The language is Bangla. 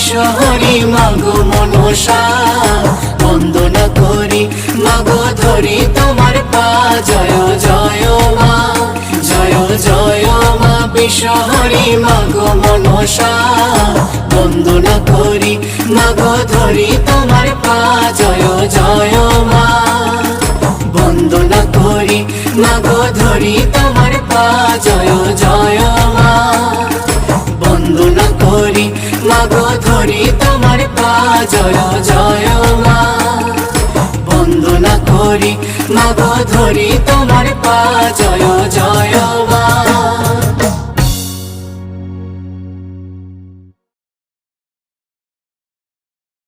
বিশ্বহরি মাগো মনসা বন্দনা করি মাগো ধরি তোমার পা জয় জয় মা জয় জয় মা বিশ্বহরি মাগো মনসা বন্দনা করি মাগো ধরি তোমার পা জয় জয় মা বন্দনা করি মাগো ধরি তোমার পা জয় জয় মা বন্দনা করি মাগো ধরি তোমার পা জয় জয় মা বন্দনা করি মাগো ধরি তোমার পা জয় জয় মা।